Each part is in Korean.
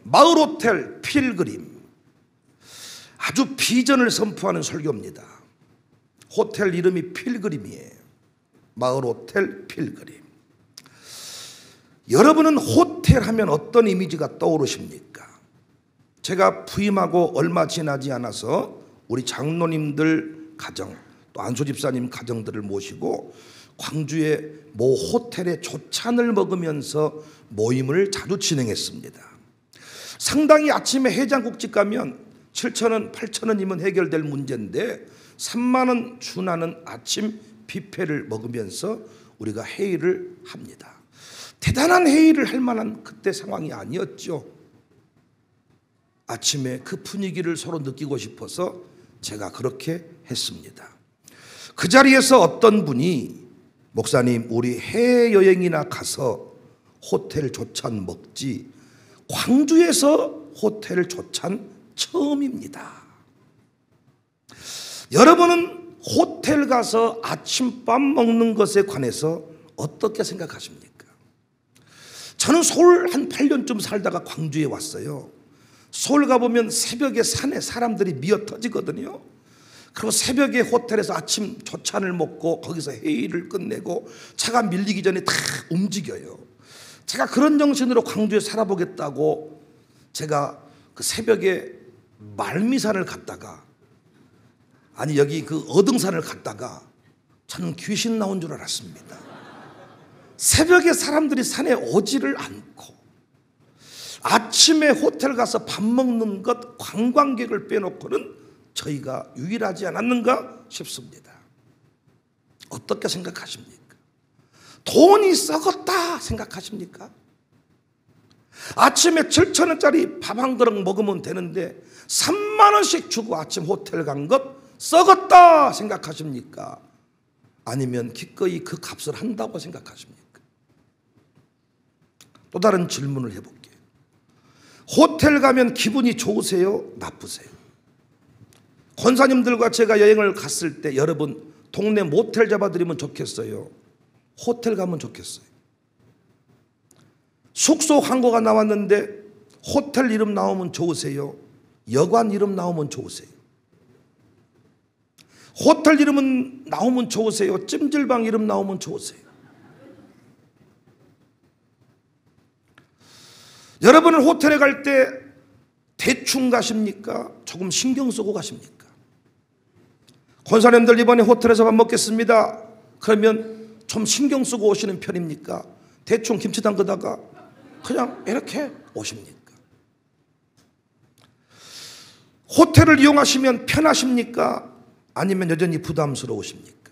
마을호텔 필그림, 아주 비전을 선포하는 설교입니다. 호텔 이름이 필그림이에요. 마을호텔 필그림. 여러분은 호텔 하면 어떤 이미지가 떠오르십니까? 제가 부임하고 얼마 지나지 않아서 우리 장로님들 가정, 또 안수 집사님 가정들을 모시고 광주의 모 호텔에 조찬을 먹으면서 모임을 자주 진행했습니다. 상당히 아침에 해장국집 가면 7,000원, 8,000원이면 해결될 문제인데 3만 원 준하는 아침 뷔페를 먹으면서 우리가 회의를 합니다. 대단한 회의를 할 만한 그때 상황이 아니었죠. 아침에 그 분위기를 서로 느끼고 싶어서 제가 그렇게 했습니다. 그 자리에서 어떤 분이 목사님, 우리 해외여행이나 가서 호텔 조찬 먹지 광주에서 호텔 조찬 처음입니다. 여러분은 호텔 가서 아침밥 먹는 것에 관해서 어떻게 생각하십니까? 저는 서울 한 8년쯤 살다가 광주에 왔어요. 서울 가보면 새벽에 산에 사람들이 미어 터지거든요. 그리고 새벽에 호텔에서 아침 조찬을 먹고 거기서 회의를 끝내고 차가 밀리기 전에 다 움직여요. 제가 그런 정신으로 광주에 살아보겠다고 제가 그 새벽에 말미산을 갔다가, 아니 여기 그 어등산을 갔다가 저는 귀신 나온 줄 알았습니다. 새벽에 사람들이 산에 오지를 않고 아침에 호텔 가서 밥 먹는 것, 관광객을 빼놓고는 저희가 유일하지 않았는가 싶습니다. 어떻게 생각하십니까? 돈이 썩었다 생각하십니까? 아침에 7,000원짜리 밥 한 그릇 먹으면 되는데 3만 원씩 주고 아침 호텔 간 것 썩었다 생각하십니까? 아니면 기꺼이 그 값을 한다고 생각하십니까? 또 다른 질문을 해볼게요. 호텔 가면 기분이 좋으세요? 나쁘세요? 권사님들과 제가 여행을 갔을 때 여러분 동네 모텔 잡아드리면 좋겠어요? 호텔 가면 좋겠어요? 숙소 광고가 나왔는데 호텔 이름 나오면 좋으세요? 여관 이름 나오면 좋으세요? 호텔 이름은 나오면 좋으세요? 찜질방 이름 나오면 좋으세요? 여러분은 호텔에 갈 때 대충 가십니까? 조금 신경 쓰고 가십니까? 권사님들 이번에 호텔에서 밥 먹겠습니다. 그러면 좀 신경 쓰고 오시는 편입니까? 대충 김치 담그다가 그냥 이렇게 오십니까? 호텔을 이용하시면 편하십니까? 아니면 여전히 부담스러우십니까?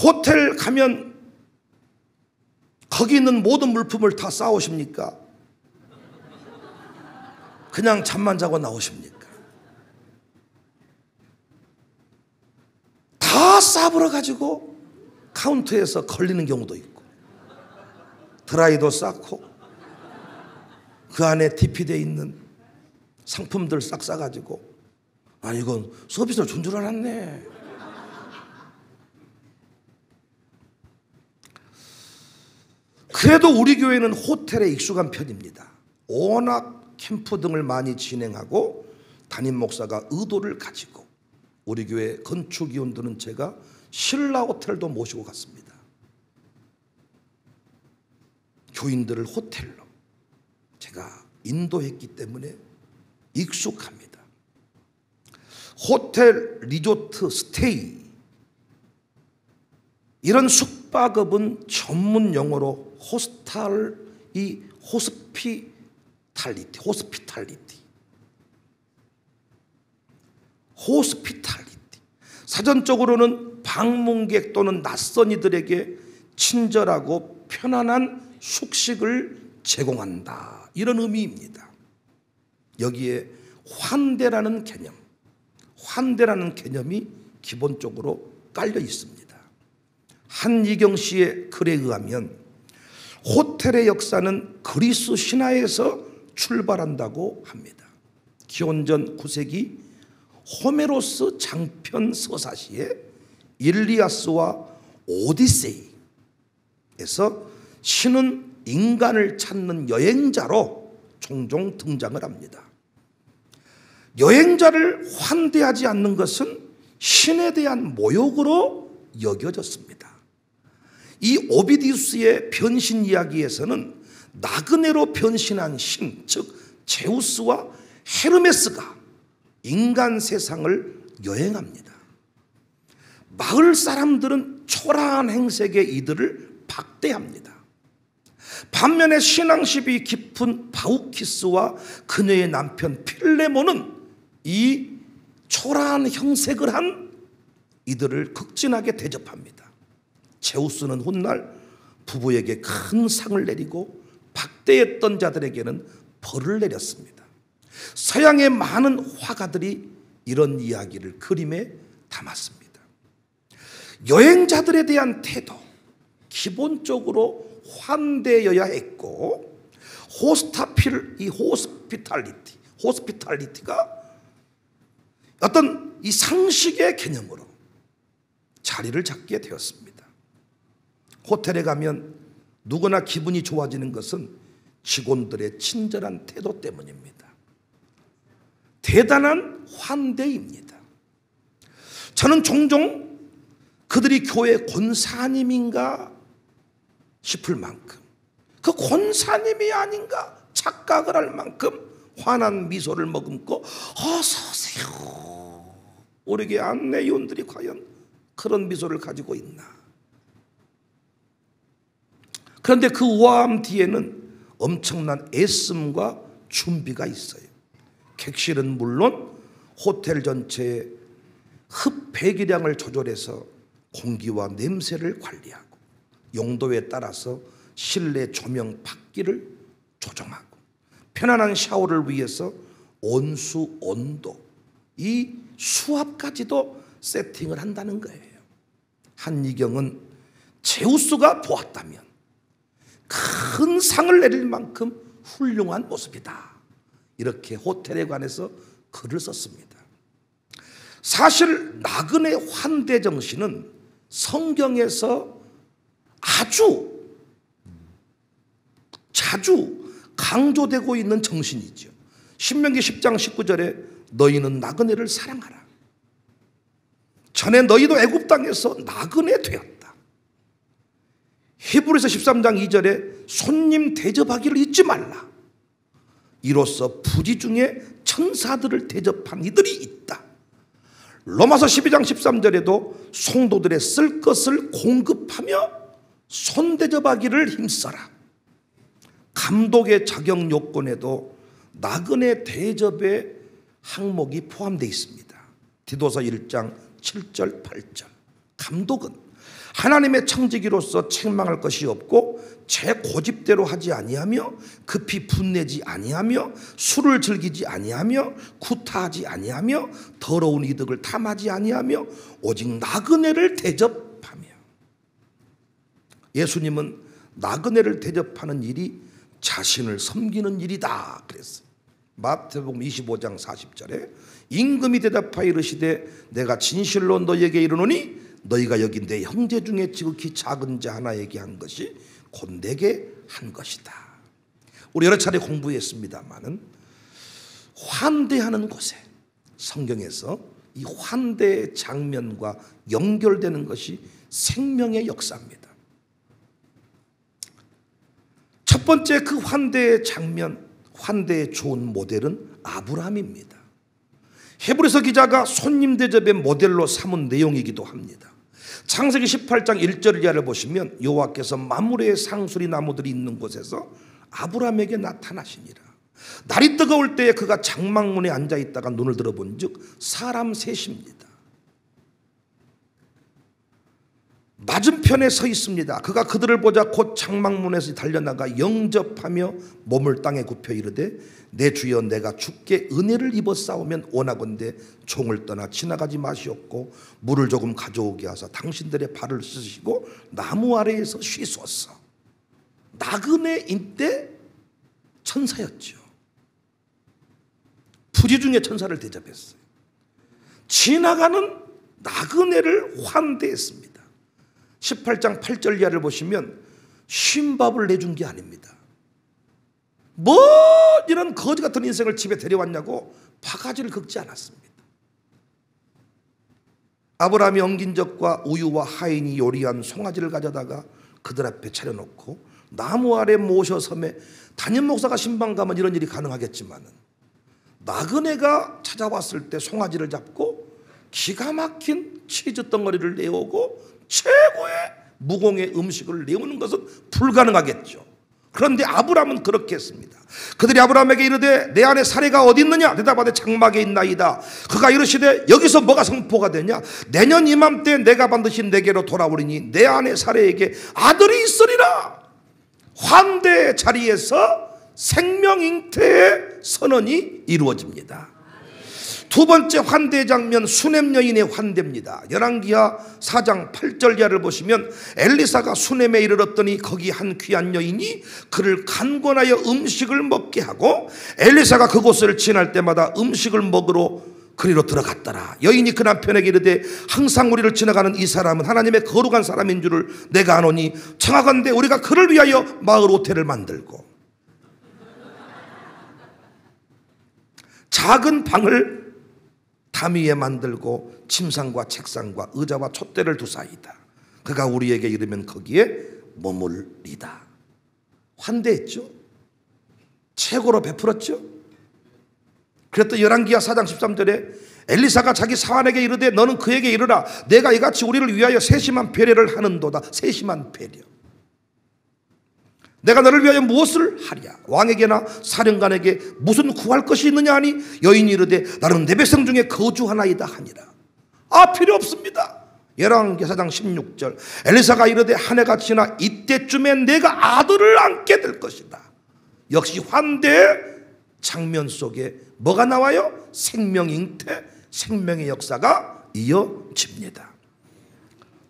호텔 가면 거기 있는 모든 물품을 다 싸오십니까? 그냥 잠만 자고 나오십니까? 다 싸버려가지고 카운터에서 걸리는 경우도 있고, 드라이도 쌓고 그 안에 DP되어 있는 상품들 싹 싸가지고, 아니 이건 서비스를 준 줄 알았네. 그래도 우리 교회는 호텔에 익숙한 편입니다. 워낙 캠프 등을 많이 진행하고 담임 목사가 의도를 가지고 우리 교회 건축위원들은 제가 신라 호텔도 모시고 갔습니다. 교인들을 호텔로 제가 인도했기 때문에 익숙합니다. 호텔, 리조트, 스테이 이런 숙박업은 전문 용어로 호스피탈리티. 사전적으로는 방문객 또는 낯선 이들에게 친절하고 편안한 숙식을 제공한다, 이런 의미입니다. 여기에 환대라는 개념이 기본적으로 깔려 있습니다. 한이경 씨의 글에 의하면 호텔의 역사는 그리스 신화에서 출발한다고 합니다. 기원전 9세기 호메로스 장편 서사시에 일리아스와 오디세이에서 신은 인간을 찾는 여행자로 종종 등장을 합니다. 여행자를 환대하지 않는 것은 신에 대한 모욕으로 여겨졌습니다. 이 오비디우스의 변신 이야기에서는 나그네로 변신한 신, 즉 제우스와 헤르메스가 인간 세상을 여행합니다. 마을 사람들은 초라한 행색의 이들을 박대합니다. 반면에 신앙심이 깊은 바우키스와 그녀의 남편 필레몬은 이 초라한 형색을 한 이들을 극진하게 대접합니다. 제우스는 훗날 부부에게 큰 상을 내리고 박대했던 자들에게는 벌을 내렸습니다. 서양의 많은 화가들이 이런 이야기를 그림에 담았습니다. 여행자들에 대한 태도, 기본적으로 환대여야 했고, 호스피탈리티가 어떤 이 상식의 개념으로 자리를 잡게 되었습니다. 호텔에 가면 누구나 기분이 좋아지는 것은 직원들의 친절한 태도 때문입니다. 대단한 환대입니다. 저는 종종 그들이 교회 권사님인가 싶을 만큼, 그 권사님이 아닌가 착각을 할 만큼 환한 미소를 머금고 어서 오세요. 우리에게 안내요원들이 과연 그런 미소를 가지고 있나. 그런데 그 우아함 뒤에는 엄청난 애씀과 준비가 있어요. 객실은 물론 호텔 전체의 흡배기량을 조절해서 공기와 냄새를 관리하고, 용도에 따라서 실내 조명 밝기를 조정하고, 편안한 샤워를 위해서 온수, 온도, 이 수압까지도 세팅을 한다는 거예요. 한의경은 제우스가 보았다면 큰 상을 내릴 만큼 훌륭한 모습이다, 이렇게 호텔에 관해서 글을 썼습니다. 사실 나그네 환대 정신은 성경에서 아주 자주 강조되고 있는 정신이죠. 신명기 10장 19절에 너희는 나그네를 사랑하라. 전에 너희도 애굽 땅에서 나그네 되었다. 히브리서 13장 2절에 손님 대접하기를 잊지 말라. 이로써 부지 중에 천사들을 대접한 이들이 있다. 로마서 12장 13절에도 성도들의 쓸 것을 공급하며 손대접하기를 힘써라. 감독의 자격 요건에도 나그네 대접의 항목이 포함되어 있습니다. 디도서 1장 7절 8절. 감독은 하나님의 청지기로서 책망할 것이 없고 제 고집대로 하지 아니하며 급히 분내지 아니하며 술을 즐기지 아니하며 구타하지 아니하며 더러운 이득을 탐하지 아니하며 오직 나그네를 대접하며. 예수님은 나그네를 대접하는 일이 자신을 섬기는 일이다 그랬어요. 마태복음 25장 40절에 임금이 대답하여 이르시되 내가 진실로 너희에게 이르노니 너희가 여기 내 형제 중에 지극히 작은 자 하나에게 한 것이 곧 내게 한 것이다. 우리 여러 차례 공부했습니다마는 환대하는 곳에 성경에서 이 환대의 장면과 연결되는 것이 생명의 역사입니다. 첫 번째 그 환대의 장면, 환대의 좋은 모델은 아브라함입니다. 헤브리서 기자가 손님 대접의 모델로 삼은 내용이기도 합니다. 창세기 18장 1절 이하를 보시면 여호와께서 마므레의 상수리 나무들이 있는 곳에서 아브라함에게 나타나시니라. 날이 뜨거울 때에 그가 장막문에 앉아있다가 눈을 들어본 즉 사람 셋입니다. 맞은편에 서 있습니다. 그가 그들을 보자 곧 장막문에서 달려나가 영접하며 몸을 땅에 굽혀 이르되 내 주여 내가 주께 은혜를 입어 싸우면 원하건대 총을 떠나 지나가지 마시옵고 물을 조금 가져오게 하사 당신들의 발을 씻으시고 나무 아래에서 쉬소서. 나그네인 때 천사였죠. 부지 중에 천사를 대접했어요. 지나가는 나그네를 환대했습니다. 18장 8절 이하를 보시면 쉰밥을 내준 게 아닙니다. 뭐 이런 거지 같은 인생을 집에 데려왔냐고 바가지를 긁지 않았습니다. 아브라함이 엉긴 젖과 우유와 하인이 요리한 송아지를 가져다가 그들 앞에 차려놓고 나무 아래 모셔 섬에, 담임 목사가 신방 가면 이런 일이 가능하겠지만은 나그네가 찾아왔을 때 송아지를 잡고 기가 막힌 치즈 덩어리를 내오고 최고의 무공의 음식을 내오는 것은 불가능하겠죠. 그런데 아브라함은 그렇게 했습니다. 그들이 아브라함에게 이르되 내 안에 사례가 어디 있느냐? 대답하되 장막에 있나이다. 그가 이르시되 여기서 뭐가 선포가 되냐? 내년 이맘때 내가 반드시 내게로 돌아오리니 내 안에 사례에게 아들이 있으리라. 환대의 자리에서 생명잉태의 선언이 이루어집니다. 두 번째 환대 장면, 수넴 여인의 환대입니다. 열왕기하 4장 8절 이하를 보시면 엘리사가 수넴에 이르렀더니 거기 한 귀한 여인이 그를 간권하여 음식을 먹게 하고 엘리사가 그곳을 지날 때마다 음식을 먹으러 그리로 들어갔더라. 여인이 그 남편에게 이르되 항상 우리를 지나가는 이 사람은 하나님의 거룩한 사람인 줄을 내가 아노니 청하건대 우리가 그를 위하여 마을 호텔을 만들고 작은 방을 담 위에 만들고 침상과 책상과 의자와 촛대를 두사이다. 그가 우리에게 이르면 거기에 머물리다. 환대했죠. 최고로 베풀었죠. 그랬더니 열왕기하 4장 13절에 엘리사가 자기 사환에게 이르되 너는 그에게 이르라 내가 이같이 우리를 위하여 세심한 배려를 하는도다. 세심한 배려. 내가 너를 위하여 무엇을 하랴? 왕에게나 사령관에게 무슨 구할 것이 있느냐 하니 여인이 이르되 나는 내 백성 중에 거주하나이다 하니라. 필요 없습니다. 열왕기하 4장 16절 엘리사가 이르되 한 해가 지나 이때쯤에 내가 아들을 안게 될 것이다. 역시 환대 장면 속에 뭐가 나와요? 생명 잉태, 생명의 역사가 이어집니다.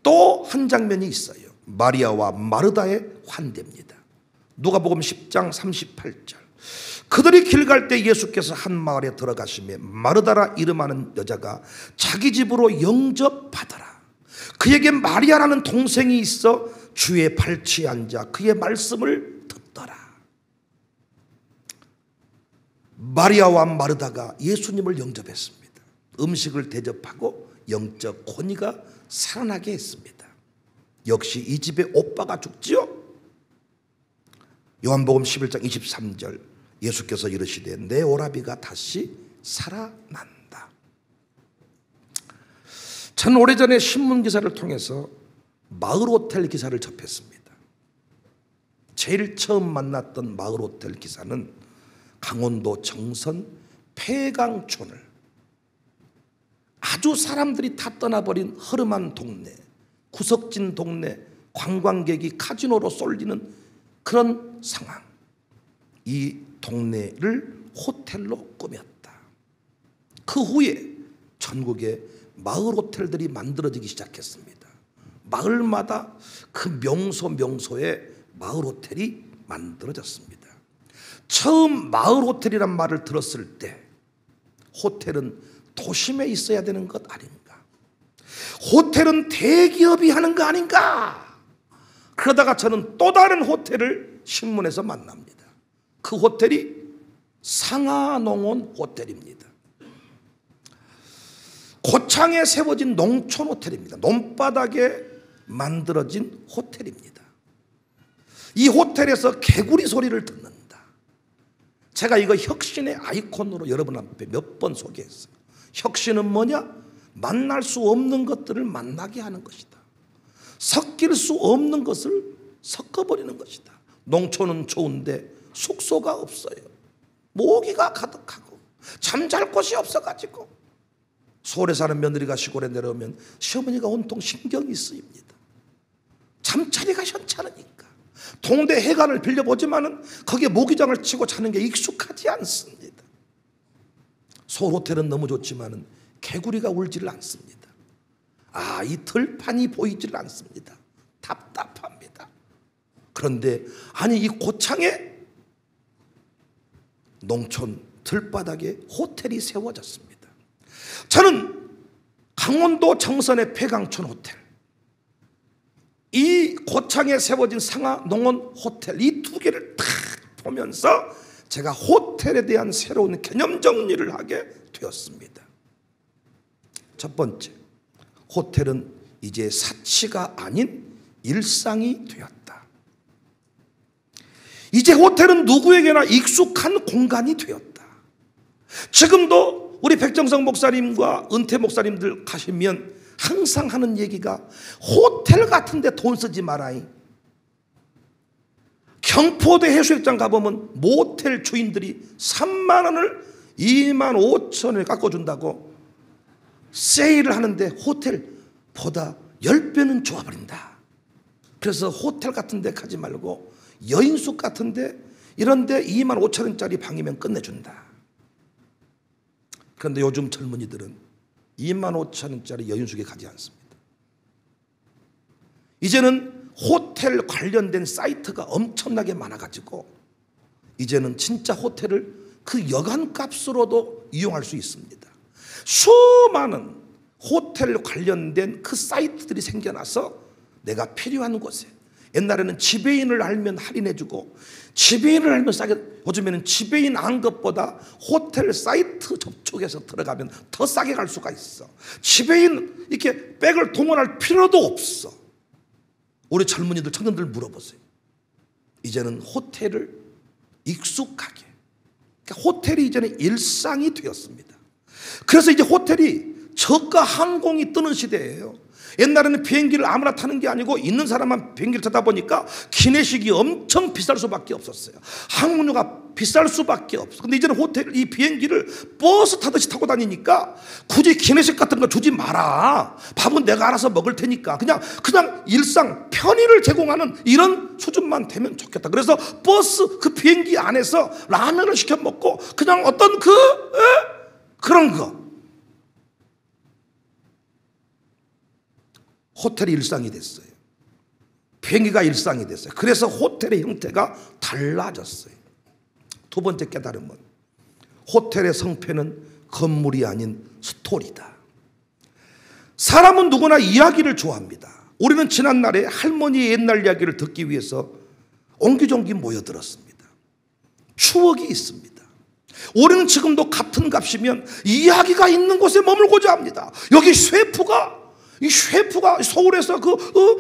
또 한 장면이 있어요. 마리아와 마르다의 환대입니다. 누가복음 10장 38절 그들이 길 갈 때 예수께서 한 마을에 들어가시며 마르다라 이름하는 여자가 자기 집으로 영접받아라. 그에게 마리아라는 동생이 있어 주의 발치에 앉아 그의 말씀을 듣더라. 마리아와 마르다가 예수님을 영접했습니다. 음식을 대접하고 영적 권위가 살아나게 했습니다. 역시 이 집에 오빠가 죽지요. 요한복음 11장 23절 예수께서 이르시되 내 오라비가 다시 살아난다. 저는 오래전에 신문기사를 통해서 마을호텔 기사를 접했습니다. 제일 처음 만났던 마을호텔 기사는 강원도 정선 폐강촌을 아주 사람들이 다 떠나버린 허름한 동네, 구석진 동네, 관광객이 카지노로 쏠리는 그런 상황. 이 동네를 호텔로 꾸몄다. 그 후에 전국에 마을 호텔들이 만들어지기 시작했습니다. 마을마다 그 명소에 마을 호텔이 만들어졌습니다. 처음 마을 호텔이란 말을 들었을 때 호텔은 도심에 있어야 되는 것 아닌가? 호텔은 대기업이 하는 거 아닌가? 그러다가 저는 또 다른 호텔을 신문에서 만납니다. 그 호텔이 상하농원 호텔입니다. 고창에 세워진 농촌 호텔입니다. 논바닥에 만들어진 호텔입니다. 이 호텔에서 개구리 소리를 듣는다. 제가 이거 혁신의 아이콘으로 여러분 앞에 몇 번 소개했어요. 혁신은 뭐냐? 만날 수 없는 것들을 만나게 하는 것이다. 섞일 수 없는 것을 섞어버리는 것이다. 농촌은 좋은데 숙소가 없어요. 모기가 가득하고 잠잘 곳이 없어가지고 서울에 사는 며느리가 시골에 내려오면 시어머니가 온통 신경이 쓰입니다. 잠자리가 현찮으니까. 동대 해관을 빌려보지만은 거기에 모기장을 치고 자는 게 익숙하지 않습니다. 서울 호텔은 너무 좋지만은 개구리가 울지를 않습니다. 이 들판이 보이질 않습니다. 답답합니다. 그런데 이 고창에 농촌 들바닥에 호텔이 세워졌습니다. 저는 강원도 정선의 폐강촌 호텔 이 고창에 세워진 상하농원 호텔, 이 두 개를 딱 보면서 제가 호텔에 대한 새로운 개념 정리를 하게 되었습니다. 첫 번째, 호텔은 이제 사치가 아닌 일상이 되었다. 이제 호텔은 누구에게나 익숙한 공간이 되었다. 지금도 우리 백정성 목사님과 은퇴 목사님들 가시면 항상 하는 얘기가 호텔 같은 데 돈 쓰지 마라이. 경포대 해수욕장 가보면 모텔 주인들이 3만 원을 2만 5천 원에 깎아준다고 세일을 하는데 호텔보다 10배는 좋아버린다. 그래서 호텔 같은 데 가지 말고 여인숙 같은 데 이런 데 2만 5천 원짜리 방이면 끝내준다. 그런데 요즘 젊은이들은 2만 5천 원짜리 여인숙에 가지 않습니다. 이제는 호텔 관련된 사이트가 엄청나게 많아가지고 이제는 진짜 호텔을 그 여간값으로도 이용할 수 있습니다. 수많은 호텔 관련된 그 사이트들이 생겨나서 내가 필요한 곳에, 옛날에는 지배인을 알면 할인해주고 지배인을 알면 싸게, 요즘에는 지배인 안 것보다 호텔 사이트 접촉해서 들어가면 더 싸게 갈 수가 있어. 지배인 이렇게 백을 동원할 필요도 없어. 우리 젊은이들, 청년들 물어보세요. 이제는 호텔을 익숙하게, 그러니까 호텔이 이제는 일상이 되었습니다. 그래서 이제 호텔이 저가 항공이 뜨는 시대예요. 옛날에는 비행기를 아무나 타는 게 아니고 있는 사람만 비행기를 타다 보니까 기내식이 엄청 비쌀 수밖에 없었어요. 항공료가 비쌀 수밖에 없어. 근데 이제는 호텔, 이 비행기를 버스 타듯이 타고 다니니까 굳이 기내식 같은 거 주지 마라. 밥은 내가 알아서 먹을 테니까 그냥 일상 편의를 제공하는 이런 수준만 되면 좋겠다. 그래서 버스 그 비행기 안에서 라면을 시켜 먹고 그냥 어떤 그런 거. 호텔이 일상이 됐어요. 비행기가 일상이 됐어요. 그래서 호텔의 형태가 달라졌어요. 두 번째 깨달음은 호텔의 성패는 건물이 아닌 스토리다. 사람은 누구나 이야기를 좋아합니다. 우리는 지난날에 할머니의 옛날 이야기를 듣기 위해서 옹기종기 모여들었습니다. 추억이 있습니다. 우리는 지금도 같은 값이면 이야기가 있는 곳에 머물고자 합니다. 여기 셰프가 서울에서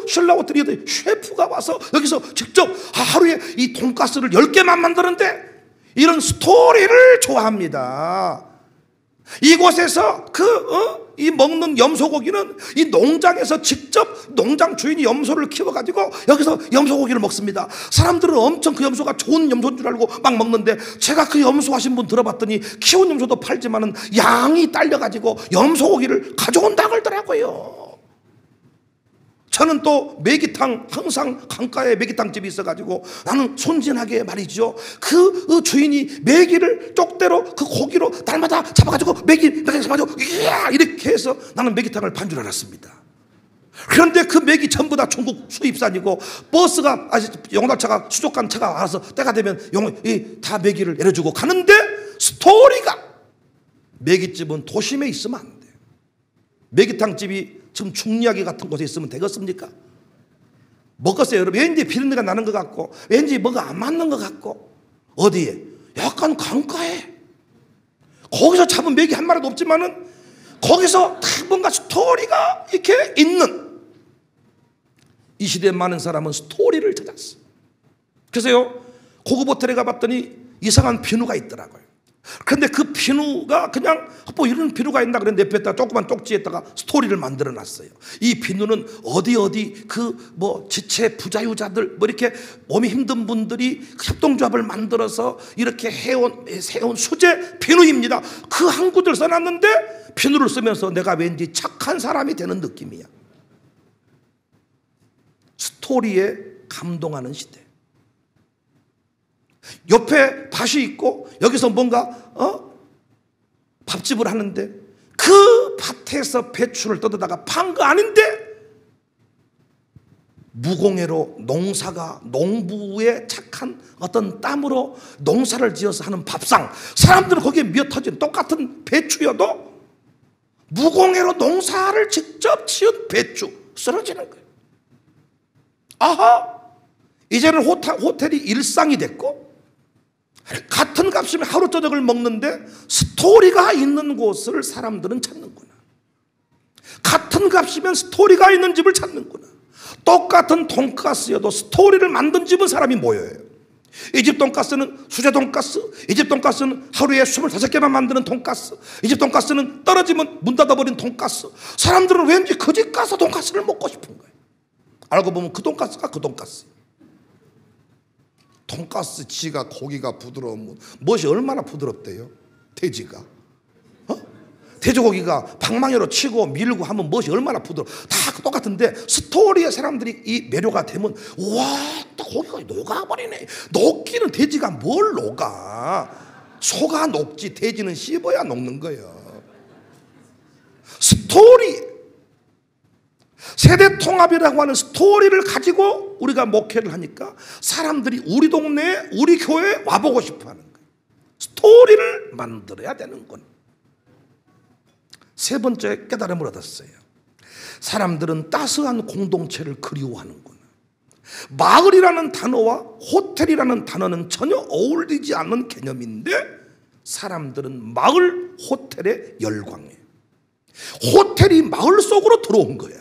신라 호텔에 셰프가 와서 여기서 직접 하루에 이 돈가스를 10개만 만드는데 이런 스토리를 좋아합니다. 이곳에서 이 먹는 염소고기는 이 농장에서 직접 농장 주인이 염소를 키워가지고 여기서 염소고기를 먹습니다. 사람들은 엄청 그 염소가 좋은 염소인 줄 알고 막 먹는데 제가 그 염소 하신 분 들어봤더니 키운 염소도 팔지만은 양이 딸려가지고 염소고기를 가져온다 그러더라고요. 저는 또 메기탕, 항상 강가에 메기탕집이 있어가지고 나는 손진하게 말이죠. 그 주인이 메기를 쪽대로 그 고기로 날마다 잡아가지고 메기 잡아가지고 이렇게 해서 나는 메기탕을 판 줄 알았습니다. 그런데 그 메기 전부 다 중국 수입산이고 버스가 영달차가 수족관 차가 와서 때가 되면 다 메기를 내려주고 가는데 스토리가, 메기집은 도심에 있으면 안 돼. 메기탕집이 지금 중리야기 같은 곳에 있으면 되겠습니까? 먹었어요. 여러분 왠지 비린내가 나는 것 같고 왠지 뭐가 안 맞는 것 같고. 어디에? 약간 강가에 거기서 잡은 메기 한 마리도 없지만은 거기서 다 뭔가 스토리가 이렇게 있는, 이 시대에 많은 사람은 스토리를 찾았어. 그래서요 고급 호텔에 가봤더니 이상한 비누가 있더라고요. 그런데 그 비누가 그냥 뭐 이런 비누가 있나 그랬는데 옆에다가 조그만 쪽지에다가 스토리를 만들어 놨어요. 이 비누는 어디 지체 부자유자들 이렇게 몸이 힘든 분들이 협동조합을 만들어서 이렇게 해온 수제 비누입니다. 그 한 구절 써놨는데 비누를 쓰면서 내가 왠지 착한 사람이 되는 느낌이야. 스토리에 감동하는 시대. 옆에 밭이 있고 여기서 뭔가 밥집을 하는데 그 밭에서 배추를 뜯어다가 판 거 아닌데 무공해로 농부의 착한 어떤 땀으로 농사를 지어서 하는 밥상, 사람들은 거기에 미어터지는 똑같은 배추여도 무공해로 농사를 직접 지은 배추 쓰러지는 거예요. 아하, 이제는 호텔이 일상이 됐고, 같은 값이면 하루 저녁을 먹는데 스토리가 있는 곳을 사람들은 찾는구나. 같은 값이면 스토리가 있는 집을 찾는구나. 똑같은 돈가스여도 스토리를 만든 집은 사람이 모여요. 이 집 돈가스는 수제 돈가스, 이 집 돈가스는 하루에 25개만 만드는 돈가스, 이 집 돈가스는 떨어지면 문 닫아버린 돈가스. 사람들은 왠지 그 집 가서 돈가스를 먹고 싶은 거예요. 알고 보면 그 돈가스가 그 돈가스. 돈가스 지가 고기가 부드러우면 무엇이 얼마나 부드럽대요? 돼지가. 돼지고기가 방망이로 치고 밀고 하면 무엇이 얼마나 부드러워. 다 똑같은데 스토리에 사람들이 이 매료가 되면 와, 또 고기가 녹아버리네. 녹기는 돼지가 뭘 녹아. 소가 녹지 돼지는 씹어야 녹는 거예요. 스토리. 세대 통합이라고 하는 스토리를 가지고 우리가 목회를 하니까 사람들이 우리 동네에 우리 교회에 와보고 싶어 하는 거예요. 스토리를 만들어야 되는군. 세 번째 깨달음을 얻었어요. 사람들은 따스한 공동체를 그리워하는구나. 마을이라는 단어와 호텔이라는 단어는 전혀 어울리지 않는 개념인데 사람들은 마을 호텔에 열광해. 호텔이 마을 속으로 들어온 거야.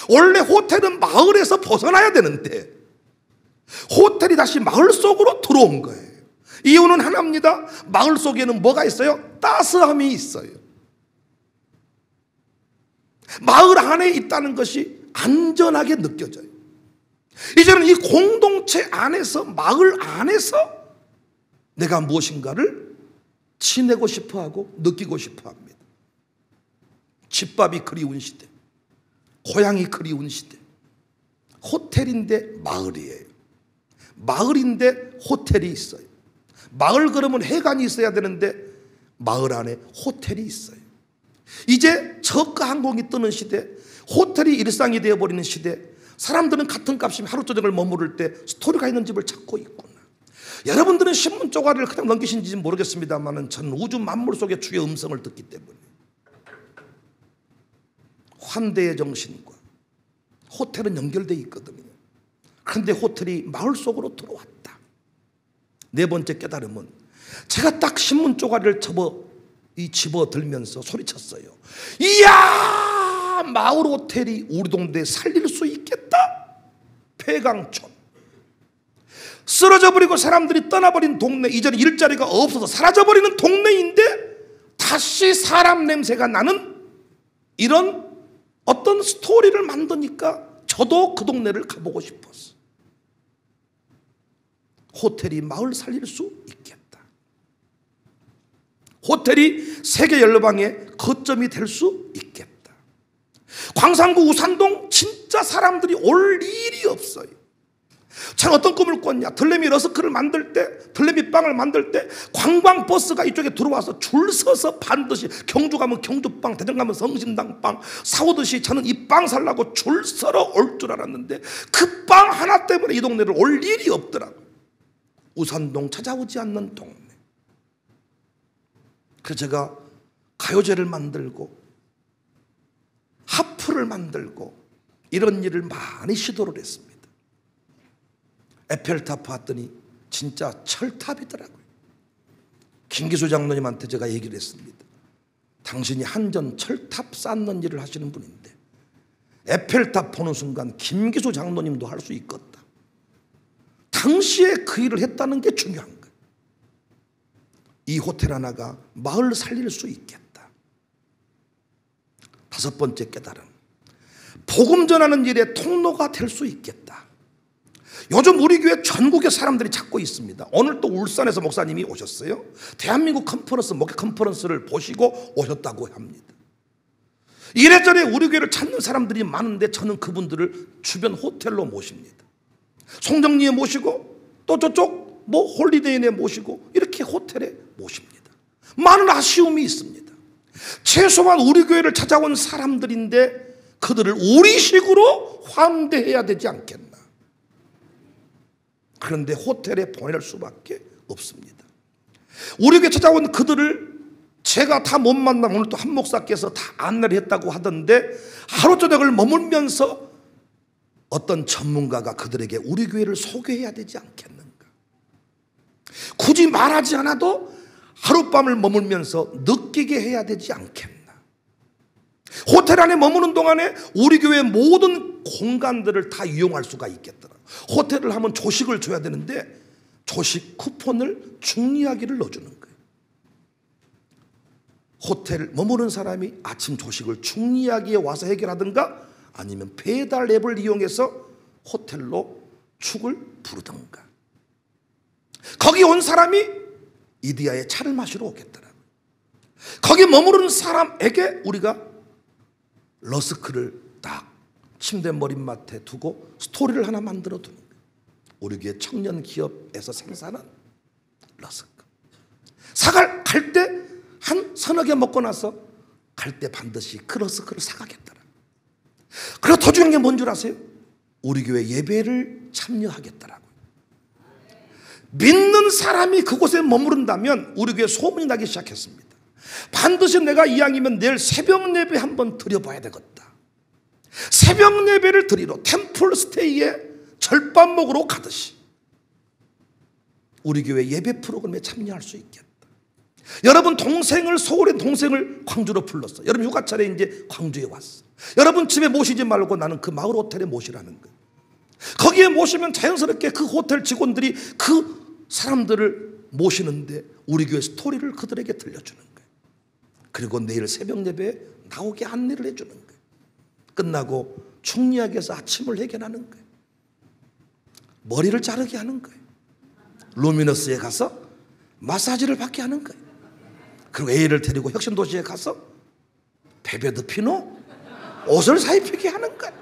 원래 호텔은 마을에서 벗어나야 되는데 호텔이 다시 마을 속으로 들어온 거예요. 이유는 하나입니다. 마을 속에는 뭐가 있어요? 따스함이 있어요. 마을 안에 있다는 것이 안전하게 느껴져요. 이제는 이 공동체 안에서, 마을 안에서 내가 무엇인가를 지내고 싶어하고 느끼고 싶어합니다. 집밥이 그리운 시대, 고향이 그리운 시대. 호텔인데 마을이에요. 마을인데 호텔이 있어요. 마을 그러면 해관이 있어야 되는데 마을 안에 호텔이 있어요. 이제 저가 항공이 뜨는 시대, 호텔이 일상이 되어버리는 시대, 사람들은 같은 값이면 하루 저녁을 머무를 때 스토리가 있는 집을 찾고 있구나. 여러분들은 신문 쪼가리를 그냥 넘기신지 모르겠습니다만 저는 우주 만물 속에 주의 음성을 듣기 때문에 환대의 정신과 호텔은 연결되어 있거든요. 그런데 호텔이 마을 속으로 들어왔다. 네 번째 깨달음은 제가 딱 신문 쪼가리를 집어들면서 소리쳤어요. 이야, 마을 호텔이 우리 동네에 살릴 수 있겠다. 폐강촌, 쓰러져 버리고 사람들이 떠나버린 동네, 이제는 일자리가 없어서 사라져버리는 동네인데 다시 사람 냄새가 나는 이런 어떤 스토리를 만드니까 저도 그 동네를 가보고 싶었어. 호텔이 마을 살릴 수 있겠다. 호텔이 세계 연료방의 거점이 될 수 있겠다. 광산구 우산동 진짜 사람들이 올 일이 없어요. 참 어떤 꿈을 꿨냐. 들레미 러스크를 만들 때, 들레미 빵을 만들 때 관광버스가 이쪽에 들어와서 줄 서서 반드시 경주 가면 경주빵, 대전 가면 성심당빵 사오듯이 저는 이 빵 살라고 줄 서러 올 줄 알았는데 그 빵 하나 때문에 이 동네를 올 일이 없더라고요. 우산동 찾아오지 않는 동네. 그래서 제가 가요제를 만들고 하프를 만들고 이런 일을 많이 시도를 했습니다. 에펠탑 봤더니 진짜 철탑이더라고요. 김기수 장로님한테 제가 얘기를 했습니다. 당신이 한전 철탑 쌓는 일을 하시는 분인데 에펠탑 보는 순간 김기수 장로님도 할 수 있겠다. 당시에 그 일을 했다는 게 중요한 거예요. 이 호텔 하나가 마을 살릴 수 있겠다. 다섯 번째 깨달음, 복음 전하는 일에 통로가 될 수 있겠다. 요즘 우리 교회 전국에 사람들이 찾고 있습니다. 오늘 또 울산에서 목사님이 오셨어요. 대한민국 컨퍼런스, 목회 컨퍼런스를 보시고 오셨다고 합니다. 이래저래 우리 교회를 찾는 사람들이 많은데 저는 그분들을 주변 호텔로 모십니다. 송정리에 모시고 또 저쪽 홀리데이에 모시고 이렇게 호텔에 모십니다. 많은 아쉬움이 있습니다. 최소한 우리 교회를 찾아온 사람들인데 그들을 우리식으로 환대해야 되지 않겠나. 그런데 호텔에 보낼 수밖에 없습니다. 우리 교회 찾아온 그들을 제가 다 못 만나면 오늘 또 한 목사께서 다 안내를 했다고 하던데 하루 저녁을 머물면서 어떤 전문가가 그들에게 우리 교회를 소개해야 되지 않겠는가? 굳이 말하지 않아도 하룻밤을 머물면서 느끼게 해야 되지 않겠나? 호텔 안에 머무는 동안에 우리 교회의 모든 공간들을 다 이용할 수가 있겠더라. 호텔을 하면 조식을 줘야 되는데 조식 쿠폰을 중리하기를 넣어주는 거예요. 호텔 머무는 사람이 아침 조식을 중리하기에 와서 해결하든가 아니면 배달 앱을 이용해서 호텔로 축을 부르든가. 거기 온 사람이 이디야의 차를 마시러 오겠더라고요. 거기 머무르는 사람에게 우리가 러스크를 딱 침대 머릿맡에 두고 스토리를 하나 만들어 두는 거예요. 우리 교회 청년 기업에서 생산한 러스크. 사갈 갈 때 한 서너 개 먹고 나서 갈 때 반드시 그 러스크를 사가겠더라. 그리고 더 중요한 게 뭔 줄 아세요? 우리 교회 예배를 참여하겠더라고요. 믿는 사람이 그곳에 머무른다면 우리 교회 소문이 나기 시작했습니다. 반드시 내가 이왕이면 내일 새벽 예배 한번 드려봐야 되겠다. 새벽 예배를 드리러 템플 스테이에 절밥 먹으러 가듯이 우리 교회 예배 프로그램에 참여할 수 있겠다. 여러분 동생을, 서울의 동생을 광주로 불렀어. 여러분 휴가철에 이제 광주에 왔어. 여러분 집에 모시지 말고 나는 그 마을 호텔에 모시라는 거예요. 거기에 모시면 자연스럽게 그 호텔 직원들이 그 사람들을 모시는데 우리 교회 스토리를 그들에게 들려주는 거예요. 그리고 내일 새벽 예배에 나오게 안내를 해주는 거예요. 끝나고 충리하게서 아침을 해결하는 거예요. 머리를 자르게 하는 거예요. 루미너스에 가서 마사지를 받게 하는 거예요. 그리고 애를 데리고 혁신도시에 가서 베베드 피노 옷을 사입히게 하는 거예요.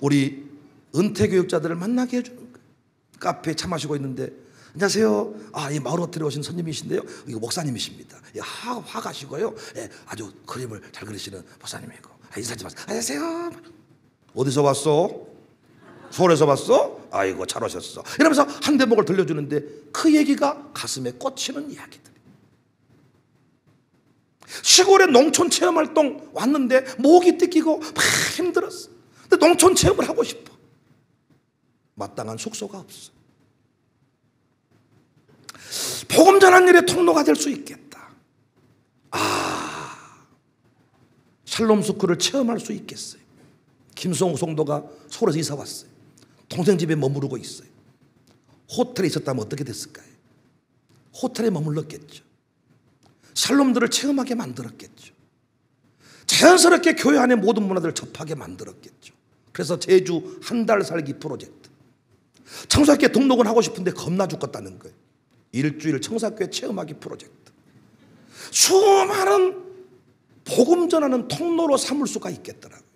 우리 은퇴교육자들을 만나게 해주는 거예요. 카페에 차 마시고 있는데 안녕하세요. 이 마을 호텔에 오신 손님이신데요. 이거 목사님이십니다. 화 가시고요. 아주 그림을 잘 그리시는 목사님이고. 인사 좀 하세요. 안녕하세요. 어디서 왔어? 서울에서 왔어? 아이고 잘 오셨어. 이러면서 한 대목을 들려주는데 그 얘기가 가슴에 꽂히는 이야기들. 시골에 농촌 체험활동 왔는데 목이 뜯기고 막 힘들었어. 근데 농촌 체험을 하고 싶어. 마땅한 숙소가 없어. 복음 전하는 일의 통로가 될 수 있겠다. 샬롬 스쿨을 체험할 수 있겠어요. 김성욱 성도가 서울에서 이사 왔어요. 동생 집에 머무르고 있어요. 호텔에 있었다면 어떻게 됐을까요? 호텔에 머물렀겠죠. 샬롬들을 체험하게 만들었겠죠. 자연스럽게 교회 안의 모든 문화들을 접하게 만들었겠죠. 그래서 제주 한 달 살기 프로젝트. 청소학교에 등록은 하고 싶은데 겁나 죽겠다는 거예요. 일주일 청소학교에 체험하기 프로젝트. 수많은 복음 전하는 통로로 삼을 수가 있겠더라고요.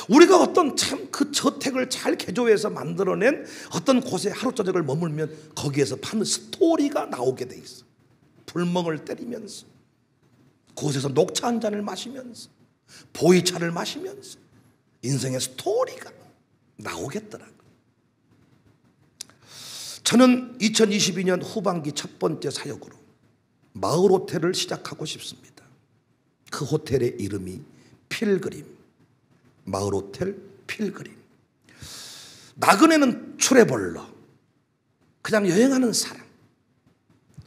우리가 어떤 참 그 저택을 잘 개조해서 만들어낸 어떤 곳에 하루 저녁을 머물면 거기에서 파는 스토리가 나오게 돼 있어. 불멍을 때리면서 그곳에서 녹차 한 잔을 마시면서 보이차를 마시면서 인생의 스토리가 나오겠더라고요. 저는 2022년 후반기 첫 번째 사역으로 마을 호텔을 시작하고 싶습니다. 그 호텔의 이름이 필그림, 마을 호텔 필그림. 나그네는 트래블러, 그냥 여행하는 사람.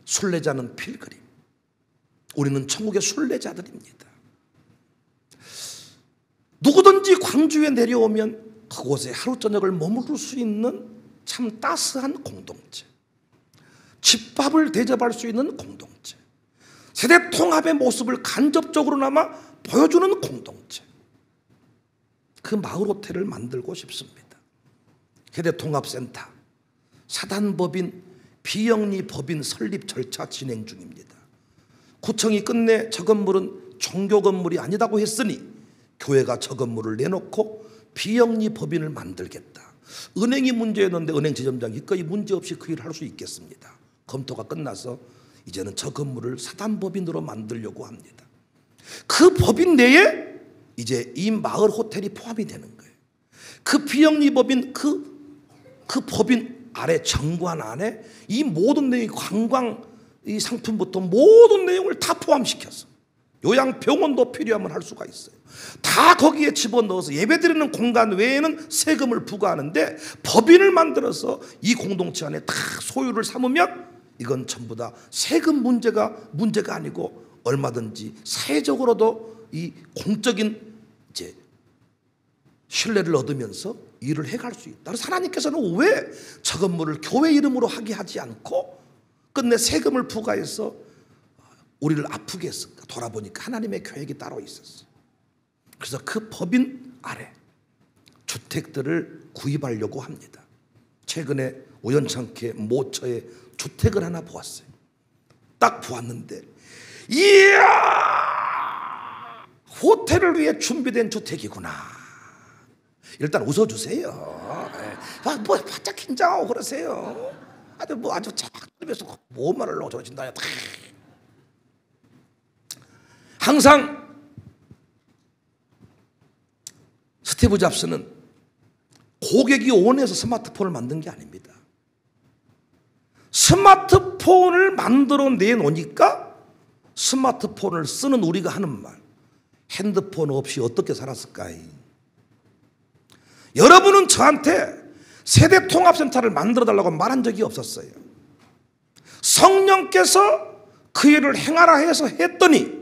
순례자는 필그림. 우리는 천국의 순례자들입니다. 누구든지 광주에 내려오면 그곳에 하루 저녁을 머무를 수 있는 참 따스한 공동체, 집밥을 대접할 수 있는 공동체, 세대 통합의 모습을 간접적으로나마 보여주는 공동체, 그 마을 호텔을 만들고 싶습니다. 세대통합센터, 사단법인, 비영리 법인 설립 절차 진행 중입니다. 구청이 끝내 저 건물은 종교 건물이 아니다고 했으니 교회가 저 건물을 내놓고 비영리 법인을 만들겠다. 은행이 문제였는데 은행 지점장이 거의 문제없이 그 일을 할 수 있겠습니다. 검토가 끝나서 이제는 저 건물을 사단법인으로 만들려고 합니다. 그 법인 내에 이제 이 마을 호텔이 포함이 되는 거예요. 그 비영리 법인 그 법인 아래 정관 안에 이 모든 내용이 관광 이 상품부터 모든 내용을 다 포함시켜서 요양병원도 필요하면 할 수가 있어요. 다 거기에 집어넣어서 예배드리는 공간 외에는 세금을 부과하는데 법인을 만들어서 이 공동체 안에 다 소유를 삼으면 이건 전부 다 세금 문제가 아니고 얼마든지 사회적으로도 이 공적인 이제 신뢰를 얻으면서 일을 해갈 수 있다. 그래서 하나님께서는 왜 저 건물을 교회 이름으로 하게 하지 않고 끝내 세금을 부과해서 우리를 아프게 했을까? 돌아보니까 하나님의 계획이 따로 있었어요. 그래서 그 법인 아래 주택들을 구입하려고 합니다. 최근에 우연찮게 모처에 주택을 하나 보았어요. 딱 보았는데 이야, 호텔을 위해 준비된 주택이구나. 일단 웃어주세요. 뭐 바짝 긴장하고 그러세요. 아주 착하면서 뭔 말을 하려고 저러신다. 항상 스티브 잡스는 고객이 원해서 스마트폰을 만든 게 아닙니다. 스마트폰을 만들어 내놓으니까 스마트폰을 쓰는 우리가 하는 말, 핸드폰 없이 어떻게 살았을까요? 여러분은 저한테 세대통합센터를 만들어 달라고 말한 적이 없었어요. 성령께서 그 일을 행하라 해서 했더니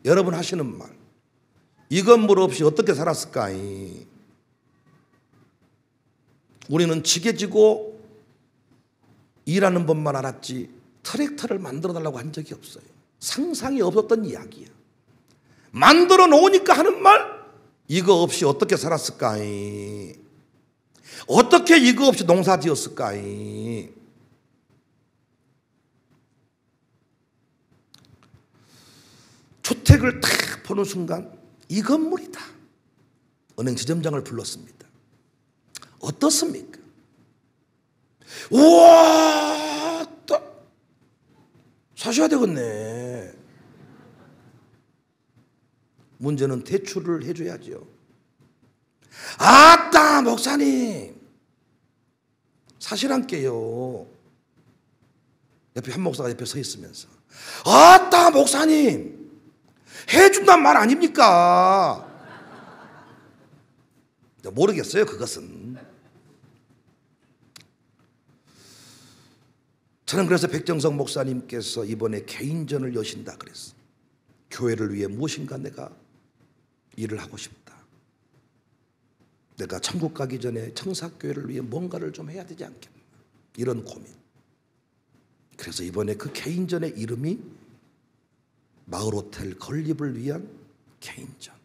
여러분 하시는 말, 이 건물 없이 어떻게 살았을까요? 우리는 지게 지고 일하는 법만 알았지 트랙터를 만들어 달라고 한 적이 없어요. 상상이 없었던 이야기야. 만들어 놓으니까 하는 말, 이거 없이 어떻게 살았을까요? 어떻게 이거 없이 농사 지었을까요? 주택을 탁 보는 순간 이 건물이다. 은행 지점장을 불렀습니다. 어떻습니까? 우와, 사셔야 되겠네. 문제는 대출을 해줘야죠. 아따 목사님 사실한게요. 옆에 한 목사가 옆에 서 있으면서 아따 목사님 해준단 말 아닙니까? 모르겠어요 그것은. 저는 그래서 백정석 목사님께서 이번에 개인전을 여신다 그랬어요. 교회를 위해 무엇인가 내가 일을 하고 싶다. 내가 천국 가기 전에 청사교회를 위해 뭔가를 좀 해야 되지 않겠나, 이런 고민. 그래서 이번에 그 개인전의 이름이 마을호텔 건립을 위한 개인전.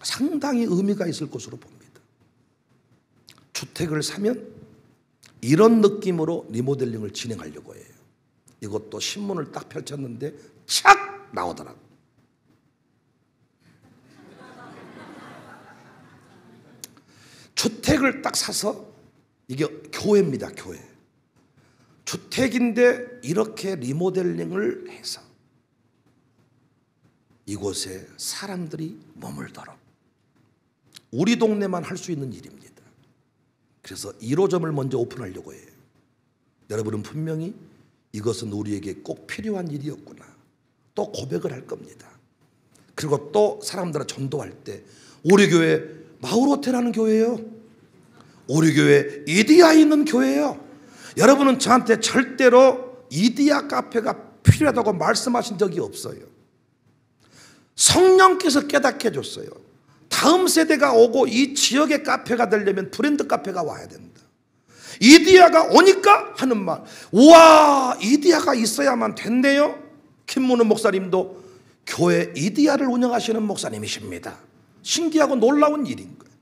상당히 의미가 있을 것으로 봅니다. 주택을 사면 이런 느낌으로 리모델링을 진행하려고 해요. 이것도 신문을 딱 펼쳤는데 착 나오더라고. 주택을 딱 사서, 이게 교회입니다, 교회. 주택인데 이렇게 리모델링을 해서 이곳에 사람들이 머물도록, 우리 동네만 할 수 있는 일입니다. 그래서 1호점을 먼저 오픈하려고 해요. 여러분은 분명히 이것은 우리에게 꼭 필요한 일이었구나 또 고백을 할 겁니다. 그리고 또 사람들을 전도할 때 우리 교회 마을호텔하는 교회예요. 우리 교회 이디야 있는 교회예요. 여러분은 저한테 절대로 이디야 카페가 필요하다고 말씀하신 적이 없어요. 성령께서 깨닫게 해줬어요. 다음 세대가 오고 이 지역의 카페가 되려면 브랜드 카페가 와야 된다. 이디야가 오니까 하는 말, 우와 이디야가 있어야만 된대요. 김문우 목사님도 교회 이디야를 운영하시는 목사님이십니다. 신기하고 놀라운 일인 거예요.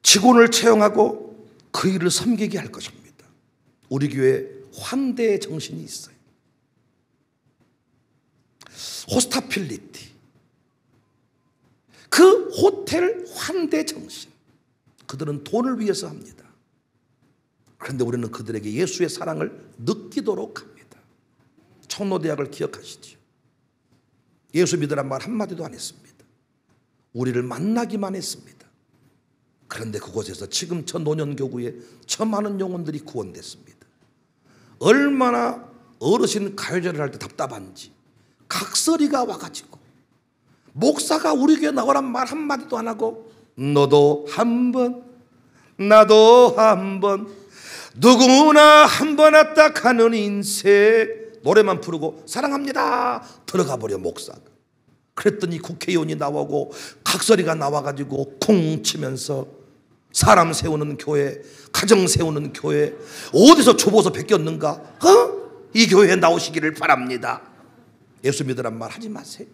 직원을 채용하고 그 일을 섬기게 할 것입니다. 우리 교회에 환대의 정신이 있어요. 호스타필리티, 그 호텔 환대 정신, 그들은 돈을 위해서 합니다. 그런데 우리는 그들에게 예수의 사랑을 느끼도록 합니다. 청로대학을 기억하시죠? 예수 믿으란 말 한마디도 안 했습니다. 우리를 만나기만 했습니다. 그런데 그곳에서 지금 저 노년교구에 저 많은 영혼들이 구원됐습니다. 얼마나 어르신 가요제를 할 때 답답한지 각설이가 와가지고 목사가 우리 교회 나오란 말 한마디도 안 하고 너도 한번 나도 한번 누구나 한번 왔다 가는 인생 노래만 부르고 사랑합니다 들어가 버려 목사가. 그랬더니 국회의원이 나오고 각설이가 나와가지고 쿵 치면서 사람 세우는 교회, 가정 세우는 교회 어디서 줘보서 베꼈는가? 이 교회에 나오시기를 바랍니다. 예수 믿으란 말 하지 마세요.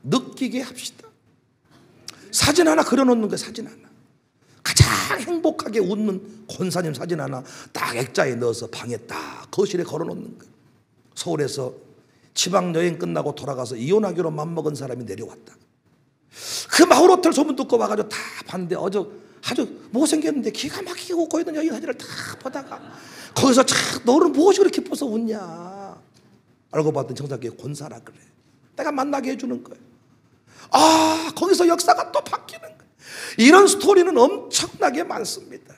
느끼게 합시다. 사진 하나 그려놓는 거예요. 사진 하나. 가장 행복하게 웃는 권사님 사진 하나 딱 액자에 넣어서 방에 딱 거실에 걸어놓는 거예요. 서울에서 지방 여행 끝나고 돌아가서 이혼하기로 맘먹은 사람이 내려왔다. 그 마을 호텔 소문 듣고 와가지고 다 봤는데 아주 못생겼는데 기가 막히게 웃고 있는 여인 사진을 다 보다가 거기서 너는 무엇이 그렇게 기뻐서 웃냐? 알고 봤더니 청사교회 권사라 그래. 내가 만나게 해주는 거예요. 거기서 역사가 또 바뀌는 거예요. 이런 스토리는 엄청나게 많습니다.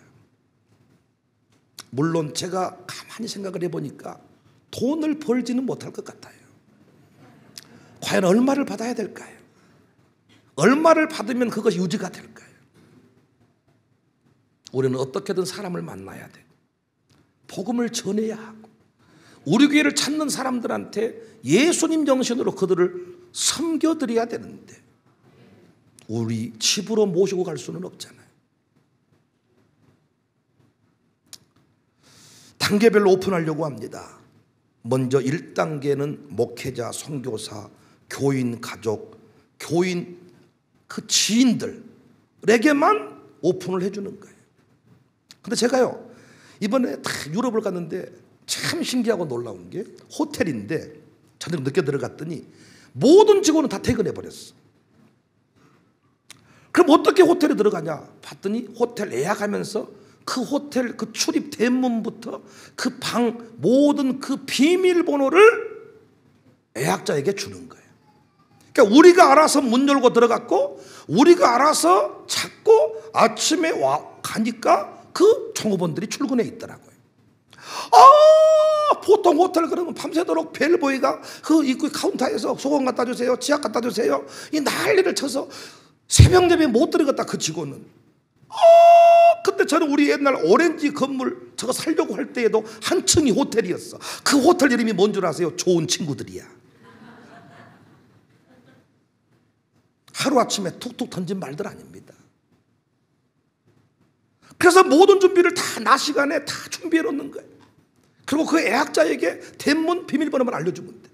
물론 제가 가만히 생각을 해보니까 돈을 벌지는 못할 것 같아요. 과연 얼마를 받아야 될까요? 얼마를 받으면 그것이 유지가 될까요? 우리는 어떻게든 사람을 만나야 돼. 복음을 전해야 하고 우리 교회를 찾는 사람들한테 예수님 정신으로 그들을 섬겨드려야 되는데 우리 집으로 모시고 갈 수는 없잖아요. 단계별로 오픈하려고 합니다. 먼저 1단계는 목회자, 선교사, 교인, 가족, 교인 그 지인들에게만 오픈을 해주는 거예요. 근데 제가요 이번에 다 유럽을 갔는데 참 신기하고 놀라운 게 호텔인데 저녁 늦게 들어갔더니 모든 직원은 다 퇴근해 버렸어. 그럼 어떻게 호텔에 들어가냐 봤더니 호텔 예약하면서 그 호텔 그 출입 대문부터 그 방 모든 그 비밀번호를 예약자에게 주는 거예요. 그러니까 우리가 알아서 문 열고 들어갔고 우리가 알아서 찾고 아침에 가니까 그 종업원들이 출근해 있더라고요. 보통 호텔 그러면 밤새도록 벨보이가 그 입구 카운터에서 소금 갖다 주세요, 치약 갖다 주세요 이 난리를 쳐서 새벽 예배 못 들어갔다 그 직원은. 근데 저는 우리 옛날 오렌지 건물 저거 살려고 할 때에도 한 층이 호텔이었어. 그 호텔 이름이 뭔 줄 아세요? 좋은 친구들이야. 하루아침에 툭툭 던진 말들 아닙니다. 그래서 모든 준비를 다 낮 시간에 다 준비해 놓는 거예요. 그리고 그 예약자에게 대문 비밀번호만 알려주면 돼.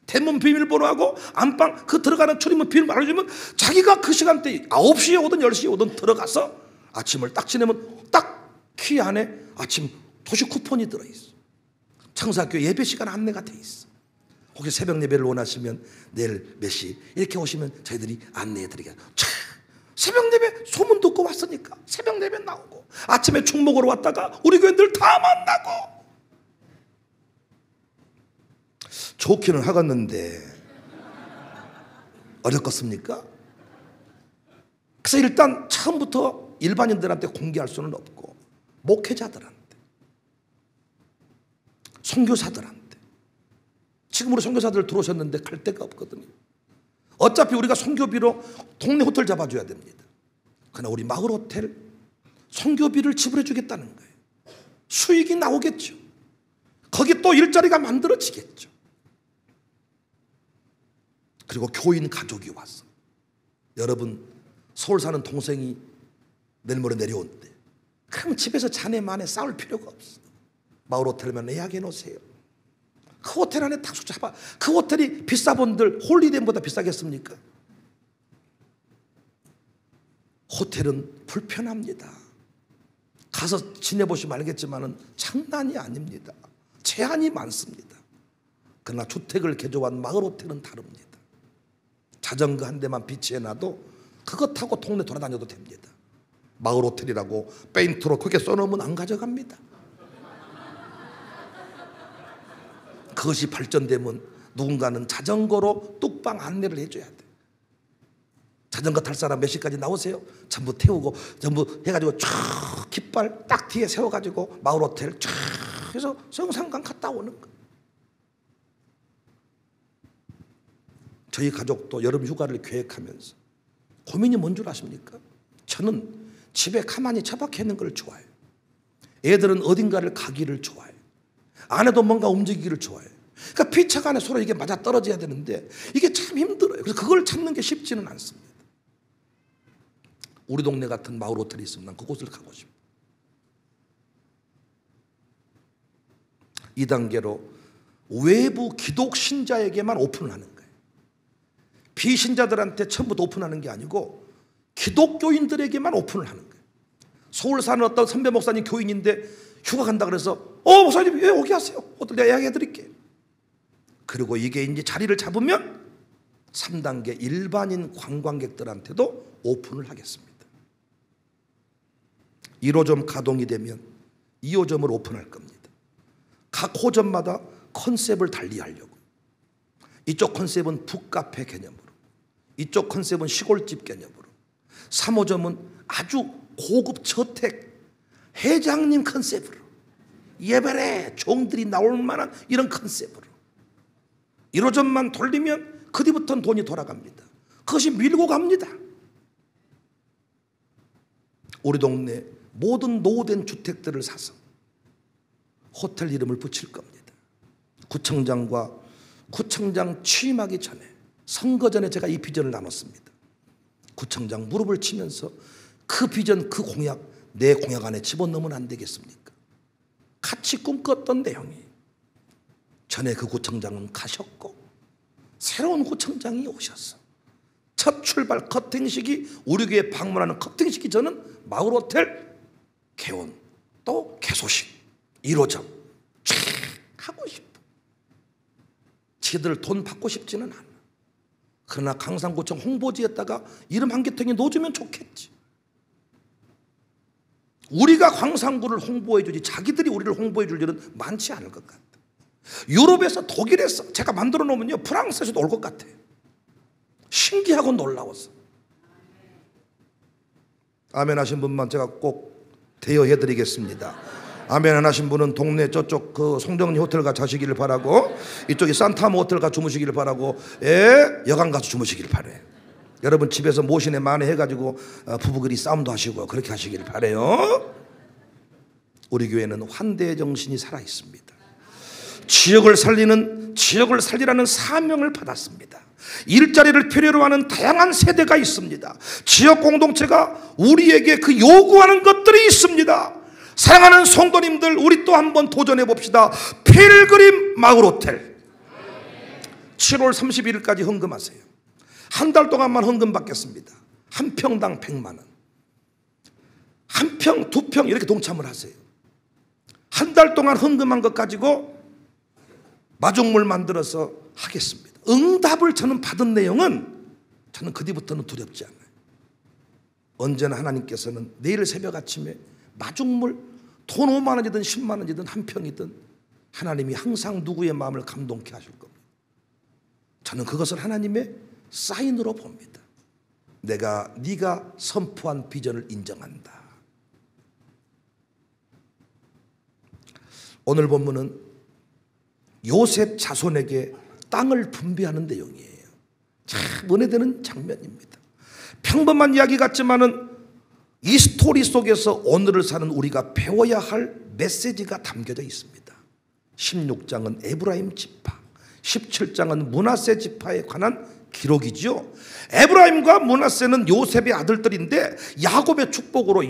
대문 비밀번호하고 안방 그 들어가는 출입문 비밀번호 알려주면 자기가 그 시간대에 9시에 오든 10시에 오든 들어가서 아침을 딱 지내면 딱 키 안에 아침 도시 쿠폰이 들어있어. 청사학교 예배 시간 안내가 돼 있어. 혹시 새벽 예배를 원하시면 내일 몇 시 이렇게 오시면 저희들이 안내해 드리겠습니다. 새벽 예배 소문 듣고 왔으니까 새벽 예배 나오고 아침에 충목으로 왔다가 우리 교인들 다 만나고 좋기는 하겠는데 어렵겠습니까? 그래서 일단 처음부터 일반인들한테 공개할 수는 없고 목회자들한테 선교사들한테 지금 우리 선교사들 들어오셨는데 갈 데가 없거든요. 어차피 우리가 선교비로 동네 호텔 잡아줘야 됩니다. 그러나 우리 마을 호텔 선교비를 지불해 주겠다는 거예요. 수익이 나오겠죠. 거기 또 일자리가 만들어지겠죠. 그리고 교인 가족이 와서 여러분 서울 사는 동생이 내일 모레 내려온대. 그럼 집에서 자네만에 싸울 필요가 없어. 마을 호텔만 예약해 놓으세요. 그 호텔 안에 딱 잡아. 그 호텔이 비싸본들 홀리데이보다 비싸겠습니까? 호텔은 불편합니다. 가서 지내보시면 알겠지만 장난이 아닙니다. 제한이 많습니다. 그러나 주택을 개조한 마을 호텔은 다릅니다. 자전거 한 대만 비치해놔도 그거 타고 동네 돌아다녀도 됩니다. 마을 호텔이라고 페인트로 크게 써놓으면 안 가져갑니다. 그것이 발전되면 누군가는 자전거로 뚝방 안내를 해줘야 돼. 자전거 탈 사람 몇 시까지 나오세요? 전부 태우고 전부 해가지고 쫙 깃발 딱 뒤에 세워가지고 마을 호텔 쫙 그래서 성산강 갔다 오는 거예요. 저희 가족도 여름 휴가를 계획하면서 고민이 뭔 줄 아십니까? 저는 집에 가만히 처박혀 있는 걸 좋아해요. 애들은 어딘가를 가기를 좋아해요. 아내도 뭔가 움직이기를 좋아해요. 그러니까 피차간에 서로 이게 맞아 떨어져야 되는데 이게 참 힘들어요. 그래서 그걸 찾는 게 쉽지는 않습니다. 우리 동네 같은 마을 호텔이 있으면 난 그곳을 가고 싶어요. 2단계로 외부 기독 신자에게만 오픈을 하는 거예요. 비신자들한테 처음부터 오픈하는 게 아니고 기독교인들에게만 오픈을 하는 거예요. 서울 사는 어떤 선배 목사님 교인인데 휴가 간다 그래서 목사님 왜 오게 하세요? 호텔 내가 예약해 드릴게요. 그리고 이게 이제 자리를 잡으면 3단계 일반인 관광객들한테도 오픈을 하겠습니다. 1호점 가동이 되면 2호점을 오픈할 겁니다. 각 호점마다 컨셉을 달리하려고. 이쪽 컨셉은 북카페 개념으로, 이쪽 컨셉은 시골집 개념으로, 3호점은 아주 고급 저택 회장님 컨셉으로, 예배래 종들이 나올 만한 이런 컨셉으로 1호점만 돌리면 그 뒤부터는 돈이 돌아갑니다. 그것이 밀고 갑니다. 우리 동네 모든 노후된 주택들을 사서 호텔 이름을 붙일 겁니다. 구청장과 구청장 취임하기 전에, 선거 전에 제가 이 비전을 나눴습니다. 구청장 무릎을 치면서 그 비전, 그 공약, 내 공약 안에 집어넣으면 안 되겠습니까? 같이 꿈꿨던 내용이, 전에 그 구청장은 가셨고 새로운 구청장이 오셨어. 첫 출발 커팅식이 우리 교회 방문하는 커팅식이 저는 마을호텔 개원 또 개소식 1호점 쫙 하고 싶어. 지들 돈 받고 싶지는 않아. 그러나 강산구청 홍보지에다가 이름 한 개통에 넣어주면 좋겠지. 우리가 광산구를 홍보해 주지 자기들이 우리를 홍보해 줄 일은 많지 않을 것 같아. 유럽에서, 독일에서 제가 만들어 놓으면요 프랑스에서도 올 것 같아. 신기하고 놀라웠어. 아멘 하신 분만 제가 꼭 대여해 드리겠습니다. 아멘 안 하신 분은 동네 저쪽 그 송정리 호텔 가 자시기를 바라고, 이쪽에 산타모 호텔 가 주무시기를 바라고, 여관 가서 주무시기를 바래. 여러분 집에서 모신에 만회 해가지고 부부끼리 싸움도 하시고 그렇게 하시기를 바래요. 우리 교회는 환대 정신이 살아 있습니다. 지역을 살리라는 사명을 받았습니다. 일자리를 필요로 하는 다양한 세대가 있습니다. 지역 공동체가 우리에게 그 요구하는 것들이 있습니다. 사랑하는 성도님들, 우리 또 한번 도전해 봅시다. 필그림 마을호텔 7월 31일까지 헌금하세요. 한 달 동안만 헌금 받겠습니다. 한 평당 100만 원, 한 평, 두 평 이렇게 동참을 하세요. 한 달 동안 헌금한 것 가지고 마중물 만들어서 하겠습니다. 응답을 저는 받은 내용은 저는 그 뒤부터는 두렵지 않아요. 언제나 하나님께서는 내일 새벽 아침에 마중물 돈 5만 원이든 10만 원이든 한 평이든 하나님이 항상 누구의 마음을 감동케 하실 겁니다. 저는 그것을 하나님의 사인으로 봅니다. 네가 선포한 비전을 인정한다. 오늘 본문은 요셉 자손에게 땅을 분배하는 내용이에요. 참 은혜되는 장면입니다. 평범한 이야기 같지만은 이 스토리 속에서 오늘을 사는 우리가 배워야 할 메시지가 담겨져 있습니다. 16장은 에브라임 지파, 17장은 므낫세 지파에 관한 기록이죠. 에브라임과 므낫세는 요셉의 아들들인데 야곱의 축복으로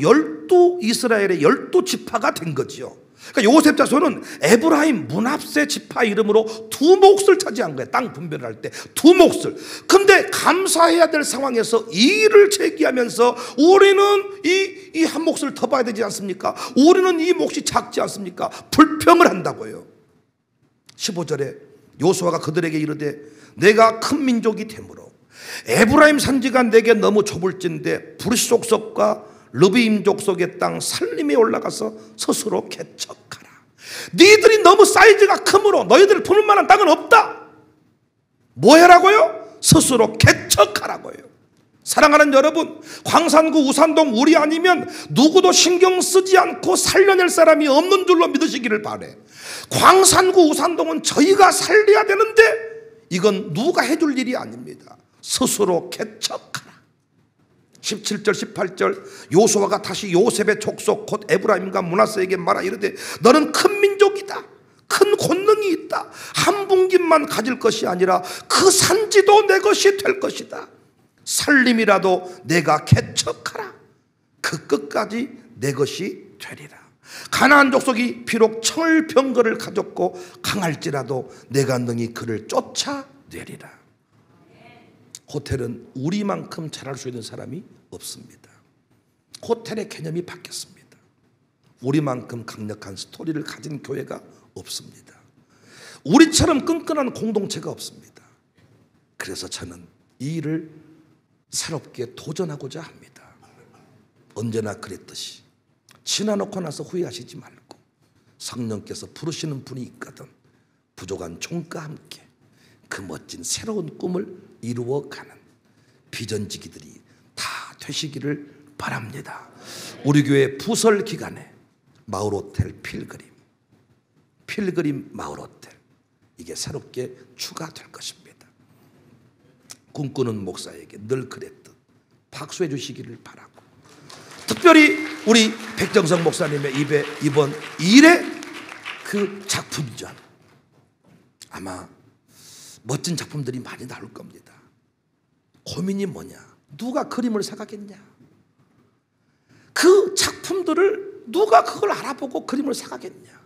이스라엘의 12지파가 된 거죠. 그러니까 요셉 자손은 에브라임, 므낫세 지파 이름으로 두 몫을 차지한 거예요. 땅 분배를 할 때 두 몫을. 근데 감사해야 될 상황에서 이의를 제기하면서 우리는 이 한 몫을 더 봐야 되지 않습니까? 우리는 이 몫이 작지 않습니까? 불평을 한다고요. 15절에 요수아가 그들에게 이르되 내가 큰 민족이 되므로 에브라임 산지가 내게 너무 좁을진데 브르시 족속과 르비임 족속의 땅 살림에 올라가서 스스로 개척하라. 너희들이 너무 사이즈가 크므로 너희들 품을 만한 땅은 없다. 뭐 해라고요? 스스로 개척하라고요. 사랑하는 여러분, 광산구 우산동 우리 아니면 누구도 신경 쓰지 않고 살려낼 사람이 없는 줄로 믿으시기를 바래. 광산구 우산동은 저희가 살려야 되는데 이건 누가 해줄 일이 아닙니다. 스스로 개척하라. 17절 18절 요수아가 다시 요셉의 족속 곧 에브라임과 므낫세에게 말하 이르되 너는 큰 민족이다. 큰 권능이 있다. 한 분깃만 가질 것이 아니라 그 산지도 내 것이 될 것이다. 살림이라도 내가 개척하라. 그 끝까지 내 것이 되리라. 가나안 족속이 비록 청을병거를 가졌고 강할지라도 내가 능히 그를 쫓아내리라. 호텔은 우리만큼 잘할 수 있는 사람이 없습니다. 호텔의 개념이 바뀌었습니다. 우리만큼 강력한 스토리를 가진 교회가 없습니다. 우리처럼 끈끈한 공동체가 없습니다. 그래서 저는 이 일을 새롭게 도전하고자 합니다. 언제나 그랬듯이 지나놓고 나서 후회하시지 말고 성령께서 부르시는 분이 있거든 부족한 종과 함께 그 멋진 새로운 꿈을 이루어가는 비전지기들이 다 되시기를 바랍니다. 우리 교회 부설 기간에 마을호텔 필그림 마을호텔 이게 새롭게 추가될 것입니다. 꿈꾸는 목사에게 늘 그랬듯 박수해 주시기를 바라고, 특별히 우리 백정성 목사님의 입에 이번 일의 그 작품전 아마 멋진 작품들이 많이 나올 겁니다. 고민이 뭐냐? 누가 그림을 사가겠냐? 그 작품들을 누가 그걸 알아보고 그림을 사가겠냐?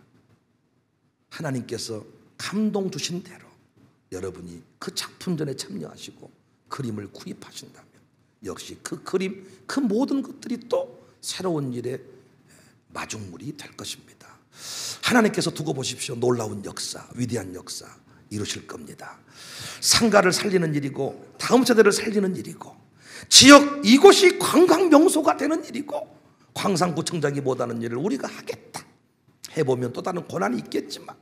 하나님께서 감동 주신 대로 여러분이 그 작품전에 참여하시고 그림을 구입하신다면 역시 그 그림, 그 모든 것들이 또 새로운 일의 마중물이 될 것입니다. 하나님께서 두고 보십시오. 놀라운 역사, 위대한 역사 이루실 겁니다. 상가를 살리는 일이고 다음 세대를 살리는 일이고 지역 이곳이 관광 명소가 되는 일이고 광산구청장이 못하는 일을 우리가 하겠다. 해보면 또 다른 고난이 있겠지만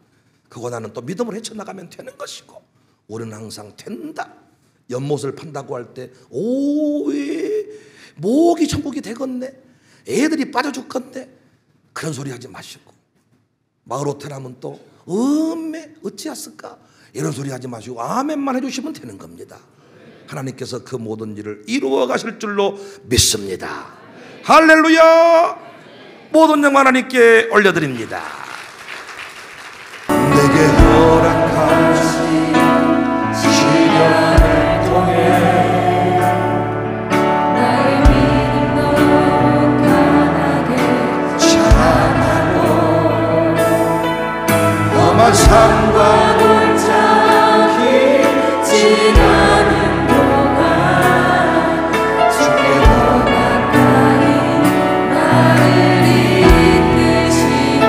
그 고난은 또 믿음으로 헤쳐나가면 되는 것이고 우리는 항상 된다. 연못을 판다고 할 때 오이 목이 천국이 되겠네, 애들이 빠져 죽겠네, 그런 소리 하지 마시고 마을호텔 하면 또 음메 어찌했을까 이런 소리 하지 마시고 아멘만 해주시면 되는 겁니다. 하나님께서 그 모든 일을 이루어 가실 줄로 믿습니다. 할렐루야. 모든 영광 하나님께 올려드립니다. 내게 허락하신 시련을 통해 나의 믿음도 강하게 자라고 험한 삶과 골짜기 지나는 동안 주께 더 가까이 나를 이끄시네.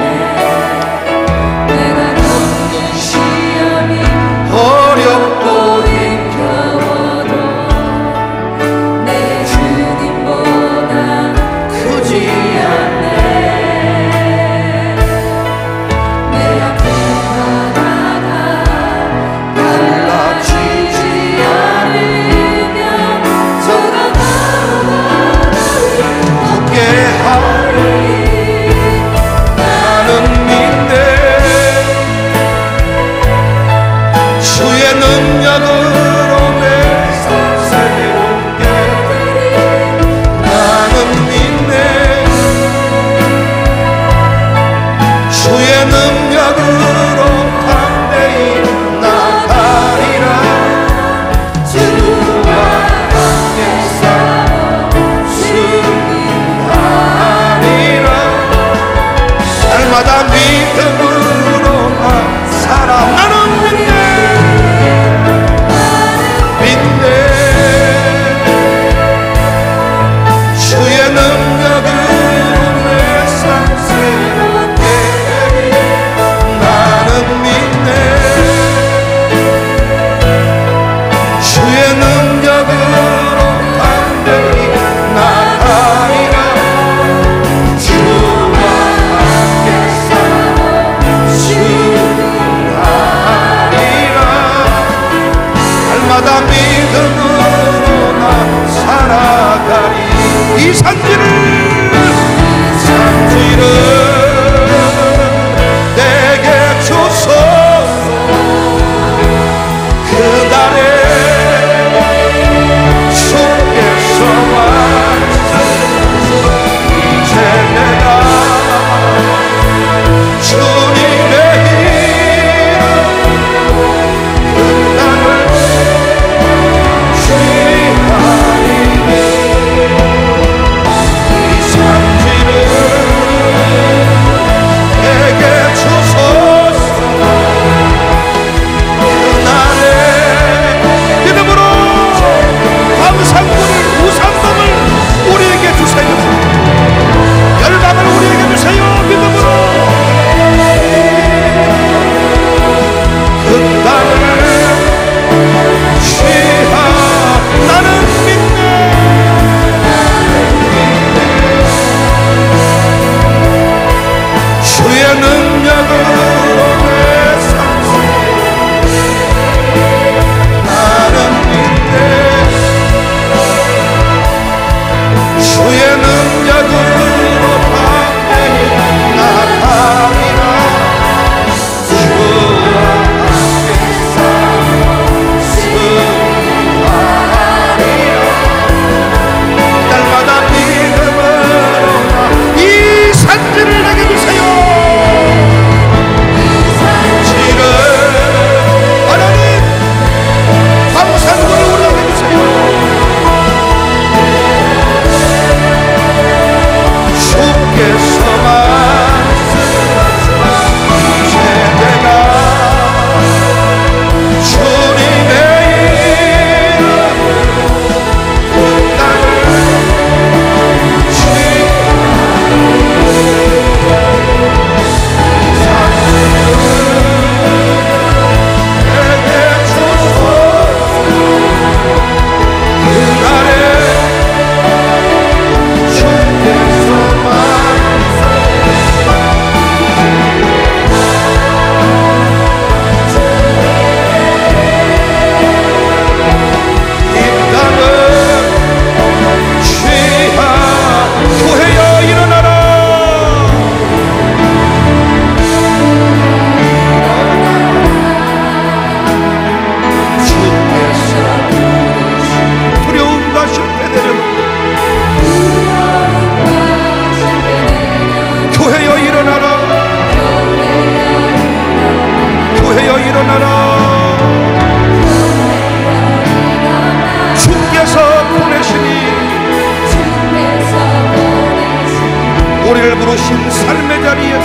우리를 부르신 삶의 자리에